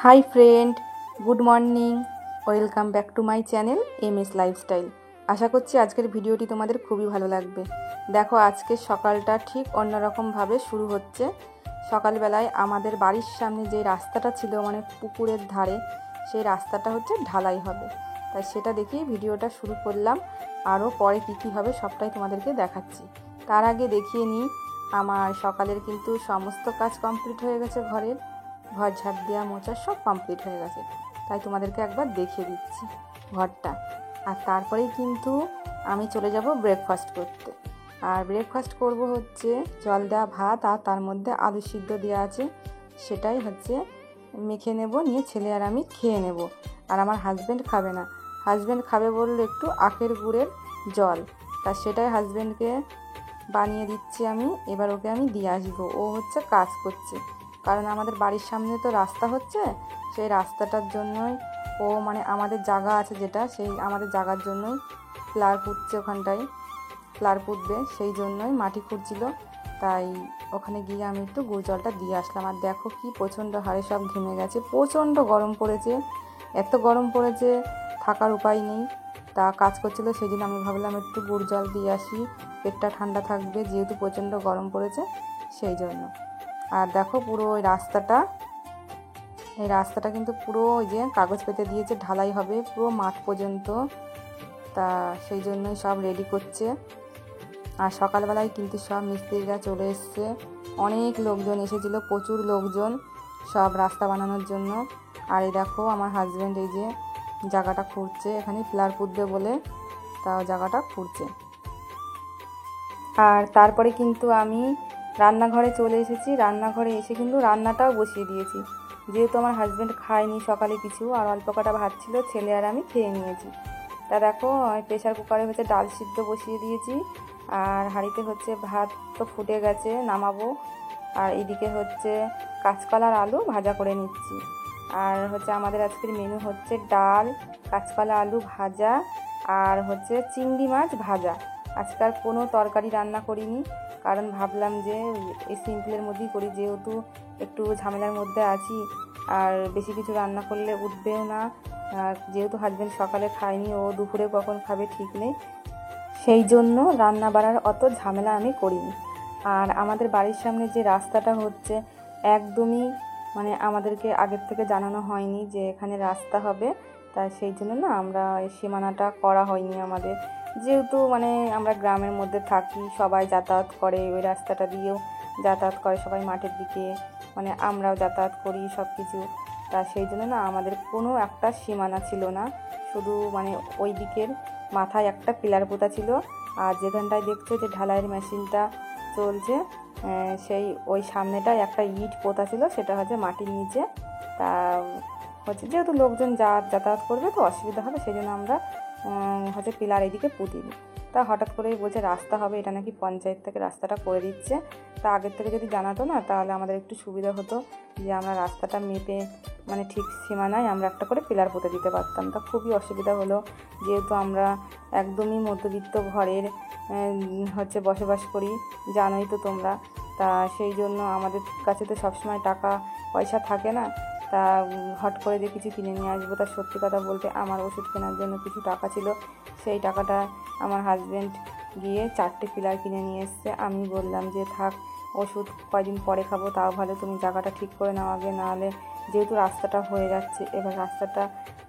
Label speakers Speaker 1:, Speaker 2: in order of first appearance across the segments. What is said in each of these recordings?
Speaker 1: High friend, good morning, welcome back to my channel MS lifestyle. আশা করছি আজকের ভিডিওটি তোমাদের খুবই ভালো লাগবে। দেখো, আজকে সকালটা ঠিক অন্যরকমভাবে শুরু হচ্ছে। সকালবেলায় আমাদের বাড়ির সামনে যে রাস্তাটা ছিল, মানে পুকুরের ধারে, সেই রাস্তাটা হচ্ছে ঢালাই হবে। তাই সেটা দেখেই ভিডিওটা শুরু করলাম। আরও পরে কী কী হবে সবটাই তোমাদেরকে দেখাচ্ছি। তার আগে দেখিয়ে নিই, আমার সকালের কিন্তু সমস্ত কাজ কমপ্লিট হয়ে গেছে। ঘর ঝাড় দেওয়া মোছা সব কমপ্লিট হয়ে গেছে। তাই তোমাদেরকে একবার দেখিয়ে দিচ্ছি ঘরটা। আর তারপরেই কিন্তু আমি চলে যাব ব্রেকফাস্ট করতে। আর ব্রেকফাস্ট করব হচ্ছে জল দেওয়া ভাত, আর তার মধ্যে আলু সিদ্ধ দেওয়া আছে, সেটাই হচ্ছে মেখে নেব, নিয়ে ছেলে আর আমি খেয়ে নেব। আর আমার হাজব্যান্ড খাবে না। হাজব্যান্ড খাবে বললো একটু আখের গুড়ের জল, তা সেটাই হাজব্যান্ডকে বানিয়ে দিচ্ছি আমি। এবার ওকে আমি দিয়ে আসবো, ও হচ্ছে কাজ করছে। কারণ আমাদের বাড়ির সামনে তো রাস্তা হচ্ছে, সেই রাস্তাটার জন্যই ও, মানে আমাদের জায়গা আছে যেটা, সেই আমাদের জায়গার জন্যই প্লার পুঁতছে, ওখানটায় প্লার পুঁতবে, সেই জন্যই মাটি খুঁড়ছিল। তাই ওখানে গিয়ে আমি একটু গুড় জলটা দিয়ে আসলাম। আর দেখো কি প্রচণ্ড হারে সব ঘেমে গেছে, প্রচণ্ড গরম পড়েছে। এত গরম পড়েছে থাকার উপায় নেই। তা কাজ করছিল, সেই জন্য আমি ভাবলাম একটু গুড় জল দিয়ে আসি, পেটটা ঠান্ডা থাকবে, যেহেতু প্রচণ্ড গরম পড়েছে সেই জন্য। আর দেখো পুরো এই রাস্তাটা কিন্তু পুরো ওই যে কাগজ পেতে দিয়েছে, ঢালাই হবে পুরো মাঠ পর্যন্ত। তা সেই জন্যই সব রেডি করছে। আর সকালবেলায় কিন্তু সব মিস্ত্রিরা চলে এসছে, অনেক লোকজন এসেছিলো, প্রচুর লোকজন, সব রাস্তা বানানোর জন্য। আর এই দেখো আমার হাজব্যান্ড এই যে জায়গাটা খুঁড়ছে, এখানে পিলার পুঁতবে বলে, তাও জায়গাটা খুঁড়ছে। আর তারপরে কিন্তু আমি রান্নাঘরে চলে এসেছি। রান্নাঘরে এসে কিন্তু রান্নাটাও বসিয়ে দিয়েছি, যেহেতু আমার হাজব্যান্ড খায়নি সকালে কিছু, আর অল্প কটা ভাত ছিল, ছেলে আর আমি খেয়ে নিয়েছি। তা দেখো, প্রেশার কুকারে হচ্ছে ডাল সিদ্ধ বসিয়ে দিয়েছি, আর হাঁড়িতে হচ্ছে ভাত তো ফুটে গেছে, নামাবো। আর এদিকে হচ্ছে কাঁচকলার আলু ভাজা করে নিচ্ছি। আর হচ্ছে আমাদের আজকের মেনু হচ্ছে ডাল, কাঁচকলা আলু ভাজা, আর হচ্ছে চিংড়ি মাছ ভাজা। আজকাল কোনো তরকারি রান্না করিনি, কারণ ভাবলাম যে এই সিম্পলের মধ্যেই করি, যেহেতু একটু ঝামেলার মধ্যে আছি। আর বেশি কিছু রান্না করলে উঠবেও না, আর যেহেতু হাজব্যান্ড সকালে খায়নি, ও দুপুরে কখন খাবে ঠিক নেই, সেই জন্য রান্না বাড়ার অত ঝামেলা আমি করিনি। আর আমাদের বাড়ির সামনে যে রাস্তাটা হচ্ছে, একদমই মানে আমাদেরকে আগের থেকে জানানো হয়নি যে এখানে রাস্তা হবে। তাই সেই জন্য না আমরা এই সীমানাটা করা হয়নি আমাদের, যেহেতু মানে আমরা গ্রামের মধ্যে থাকি, সবাই যাতায়াত করে, ওই রাস্তাটা দিয়েও যাতায়াত করে সবাই মাঠের দিকে, মানে আমরাও যাতায়াত করি সব কিছু। তা সেই জন্য না আমাদের কোনো একটা সীমানা ছিল না, শুধু মানে ওই দিকের মাথায় একটা পিলার পোতা ছিল। আর যেখানটায় দেখছো যে ঢালাইয়ের মেশিনটা চলছে, সেই ওই সামনেটায় একটা ইট পোতা ছিল, সেটা হচ্ছে মাটির নিচে। তা হচ্ছে যেহেতু লোকজন যাতায়াত করবে তো অসুবিধা হবে, সেই জন্য আমরা হচ্ছে পিলার এইদিকে পুঁতিনি। তা হঠাৎ করেই বলছে রাস্তা হবে, এটা নাকি পঞ্চায়েত থেকে রাস্তাটা করে দিচ্ছে। তা আগের থেকে যদি জানাতো না, তাহলে আমাদের একটু সুবিধা হতো, যে আমরা রাস্তাটা মেপে মানে ঠিক সীমানায় আমরা একটা করে পিলার পুঁতে দিতে পারতাম। তা খুবই অসুবিধা হলো, যেহেতু আমরা একদমই মধ্যবিত্ত ঘরের হচ্ছে বসবাস করি, জানোই তো তোমরা। তা সেই জন্য আমাদের কাছে তো সবসময় টাকা পয়সা থাকে না। তা হট করে যে কিছু কিনে নিয়ে আসবো, তা সত্যি কথা বলতে আমার ওষুধ কেনার জন্য কিছু টাকা ছিল, সেই টাকাটা আমার হাজব্যান্ড গিয়ে 4টে পিলার কিনে নিয়ে এসছে। আমি বললাম যে থাক, ওষুধ কয়দিন পরে খাবো, তাও ভালো তুমি জায়গাটা ঠিক করে নাও আগে, নাহলে যেহেতু রাস্তাটা হয়ে যাচ্ছে, এবার রাস্তাটা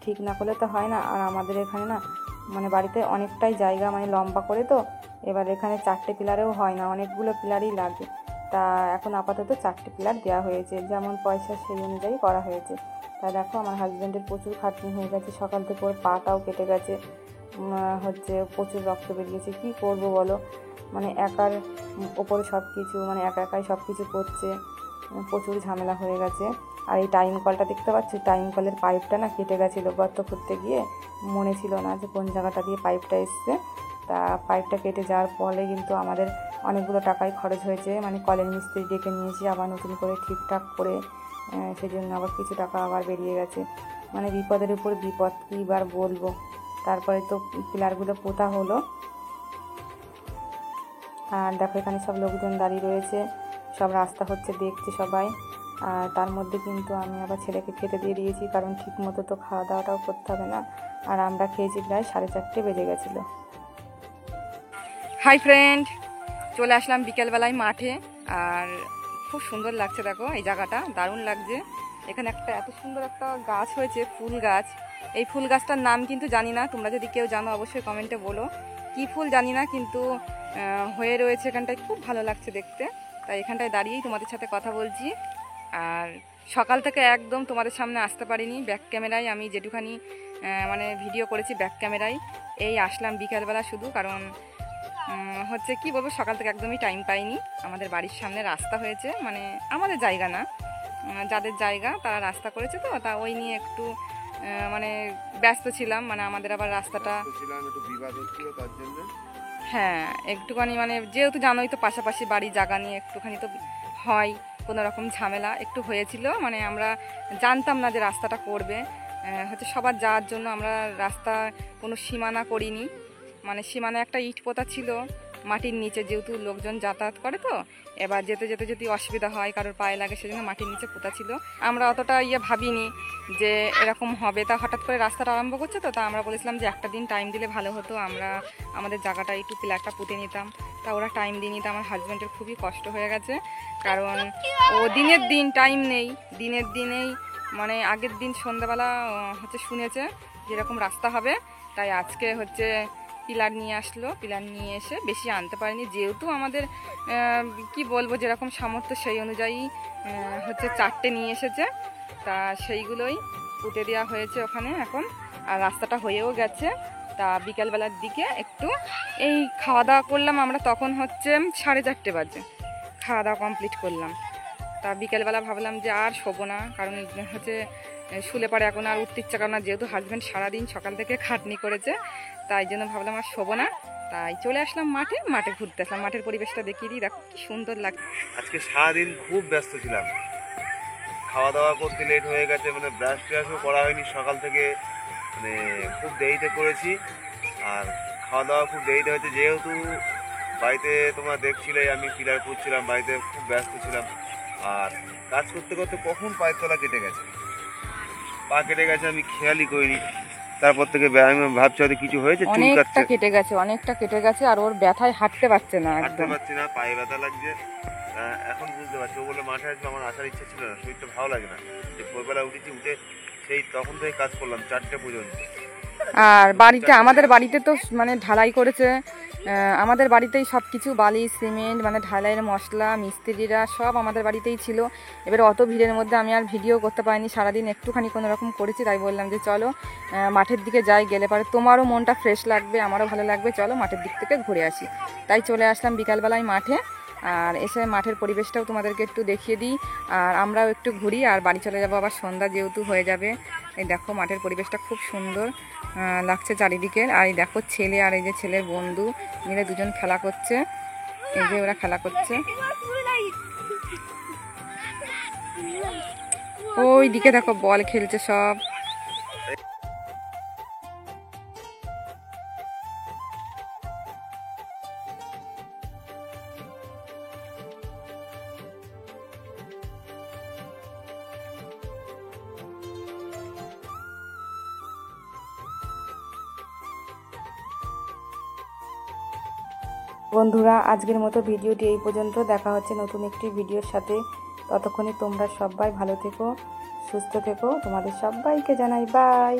Speaker 1: ঠিক না করলে তো হয় না। আর আমাদের এখানে না মানে বাড়িতে অনেকটাই জায়গা, মানে লম্বা করে তো, এবার এখানে 4টে পিলারেও হয় না, অনেকগুলো পিলারই লাগে। তা এখন আপাতত 4টে পিলার দেওয়া হয়েছে, যেমন পয়সা সেই অনুযায়ী করা হয়েছে। তা দেখো আমার হাজব্যান্ডের প্রচুর খাটনি হয়ে গেছে, সকাল থেকে ওর পাটাও কেটে গেছে, হচ্ছে প্রচুর রক্ত বেরিয়েছে। কী করবো বলো, মানে একার ওপরে সব কিছু, মানে একাই সব কিছু করছে, প্রচুর ঝামেলা হয়ে গেছে। আর এই টাইম কলটা দেখতে পাচ্ছি, টাইম কলের পাইপটা না কেটে গেছিলো, গর্ত খুঁড়তে গিয়ে মনে ছিল না যে কোন জায়গাটা দিয়ে পাইপটা এসছে। তা পাইপটা কেটে যাওয়ার ফলে কিন্তু আমাদের অনেকগুলো টাকাই খরচ হয়েছে, মানে কলের মিস্ত্রি ডেকে নিয়েছি আবার নতুন করে ঠিকঠাক করে, সেই জন্য আবার কিছু টাকা আবার বেরিয়ে গেছে। মানে বিপদের উপর বিপদ, কী বার বলবো। তারপরে তো পিলারগুলো পোতা হলো। আর দেখো এখানে সব লোকজন দাঁড়িয়ে রয়েছে, সব রাস্তা হচ্ছে দেখছে সবাই। আর তার মধ্যে কিন্তু আমি আবার ছেলেকে খেতে দিয়ে দিয়েছি, কারণ ঠিক মতো তো খাওয়া দাওয়াটাও করতে হবে না। আর আমরা খেয়েছি প্রায় 4:30 বেজে গেছিলো। হাই ফ্রেন্ড, চলে আসলাম বিকেলবেলায় মাঠে। আর খুব সুন্দর লাগছে, দেখো এই জায়গাটা দারুণ লাগছে। এখানে একটা এত সুন্দর একটা গাছ হয়েছে, ফুল গাছ। এই ফুল গাছটার নাম কিন্তু জানি না, তোমরা যদি কেউ জানো অবশ্যই কমেন্টে বলো। কি ফুল জানি না, কিন্তু হয়ে রয়েছে এখানটায়, খুব ভালো লাগছে দেখতে। তাই এখানটায় দাঁড়িয়েই তোমাদের সাথে কথা বলছি। আর সকাল থেকে একদম তোমাদের সামনে আসতে পারিনি, ব্যাক ক্যামেরায় আমি যেটুখানি মানে ভিডিও করেছি ব্যাক ক্যামেরায়। এই আসলাম বিকেলবেলা শুধু, কারণ হচ্ছে কি বলবো, সকাল থেকে একদমই টাইম পাইনি। আমাদের বাড়ির সামনে রাস্তা হয়েছে, মানে আমাদের জায়গা না, যাদের জায়গা তারা রাস্তা করেছে, তো তা ওই নিয়ে একটু মানে ব্যস্ত ছিলাম। মানে আমাদের আবার রাস্তাটা হ্যাঁ একটুখানি, মানে যেহেতু জানোই তো পাশাপাশি বাড়ি জায়গা নিয়ে একটুখানি তো হয় কোনো রকম ঝামেলা একটু হয়েছিল। মানে আমরা জানতাম না যে রাস্তাটা করবে, হচ্ছে সবার যাওয়ার জন্য আমরা রাস্তা কোনো সীমানা করিনি। মানে সীমানায় একটা ইট পোতা ছিল মাটির নিচে, যেহেতু লোকজন যাতায়াত করে, তো এবার যেতে যেতে যদি অসুবিধা হয়, কারোর পায়ে লাগে, সেজন্য মাটির নিচে পোতা ছিল। আমরা অতটা ভাবিনি যে এরকম হবে। তা হঠাৎ করে রাস্তাটা আরম্ভ করছে, তো তা আমরা বলেছিলাম যে একটা দিন টাইম দিলে ভালো হতো, আমরা আমাদের জায়গাটা একটু পিলারটা পুঁতে নিতাম। তা ওরা টাইম দিয়ে নিতে আমার হাজব্যান্ডের খুবই কষ্ট হয়ে গেছে, কারণ ও দিনের দিন টাইম নেই, দিনের দিনেই মানে আগের দিন সন্ধ্যাবেলা হচ্ছে শুনেছে যেরকম রাস্তা হবে, তাই আজকে হচ্ছে পিলার নিয়ে আসলো। পিলার নিয়ে এসে বেশি আনতে পারিনি, যেহেতু আমাদের কি বলবো যেরকম সামর্থ্য সেই অনুযায়ী হচ্ছে 4টে নিয়ে এসেছে। তা সেইগুলোই পুঁতে দেওয়া হয়েছে ওখানে এখন। আর রাস্তাটা হয়েও গেছে। তা বিকেলবেলার দিকে একটু এই খাওয়া দাওয়া করলাম আমরা, তখন হচ্ছে 4:30 বাজে খাওয়া দাওয়া কমপ্লিট করলাম। তা বিকেলবেলা ভাবলাম যে আর শোবো না, কারণ হচ্ছে শুলে পরে এখন আর উঠতে ইচ্ছা করে না, যেহেতু হাজব্যান্ড সারাদিন সকাল থেকে খাটনি করেছে, তাই জন্য ভাবলাম আর শোবো না। তাই চলে আসলাম মাঠে ঘুরতে আসলাম। মাঠের পরিবেশটা দেখিয়ে দিই, দেখো কি সুন্দর লাগছে।
Speaker 2: আজকে সারাদিন খুব ব্যস্ত ছিলাম, খাওয়া দাওয়া করতে লেট হয়ে গেছে, মানে ব্রাশ ট্রাশও করা হয়নি সকাল থেকে, মানে খুব দেরিতে করেছি। আর খাওয়া দাওয়া খুব দেরিতে হয়েছে, যেহেতু বাড়িতে তোমরা দেখছিলে আমি পিলার করছিলাম, বাড়িতে খুব ব্যস্ত ছিলাম। আর কাজ করতে করতে কখন পায়ের তলা কেটে গেছে, পা কেটে গেছে, আমি খেয়ালই করিনি। তারপর থেকে আমি ভাবছি হয়তো কিছু হয়েছে,
Speaker 1: অনেকটা কেটে গেছে। আর ওর ব্যথায় হাঁটতে পারছে না,
Speaker 2: পায়ে ব্যথা লাগছে। এখন বুঝতে পারছি, ও বলে মাঠে আসবে, আমার আসার ইচ্ছা ছিল না, শরীরটা ভালো লাগে না। ভোরবেলা উঠেছি, উঠে সেই তখন থেকে কাজ করলাম 4টে পর্যন্ত।
Speaker 1: আর বাড়িতে আমাদের বাড়িতে তো মানে ঢালাই করেছে, আমাদের বাড়িতেই সব কিছু, বালি সিমেন্ট মানে ঢালাইয়ের মশলা, মিস্ত্রিরা সব আমাদের বাড়িতেই ছিল। এবার অত ভিড়ের মধ্যে আমি আর ভিডিও করতে পারিনি, সারাদিন একটুখানি কোনো রকম করেছি। তাই বললাম যে চলো মাঠের দিকে যাই, গেলে পরে তোমারও মনটা ফ্রেশ লাগবে, আমারও ভালো লাগবে, চলো মাঠের দিক থেকে ঘুরে আসি। তাই চলে আসলাম বিকালবেলায় মাঠে। আর এসে মাঠের পরিবেশটাও তোমাদেরকে একটু দেখিয়ে দিই, আর আমরাও একটু ঘুরি। আর বাড়ি চলে যাবো আবার, সন্ধ্যা যেহেতু হয়ে যাবে। এই দেখো মাঠের পরিবেশটা খুব সুন্দর লাগছে চারিদিকে। আর এই দেখো ছেলে আর এই যে ছেলের বন্ধু মিলে দুজন খেলা করছে, এই যে ওরা খেলা করছে। ওই দিকে দেখো বল খেলছে সব। বন্ধুরা, আজকের মতো ভিডিওটি এই পর্যন্ত। দেখা হচ্ছে নতুন একটি ভিডিওর সাথে। ততক্ষণে তোমরা সবাই ভালো থেকো, সুস্থ থেকো। তোমাদের সবাইকে জানাই বাই।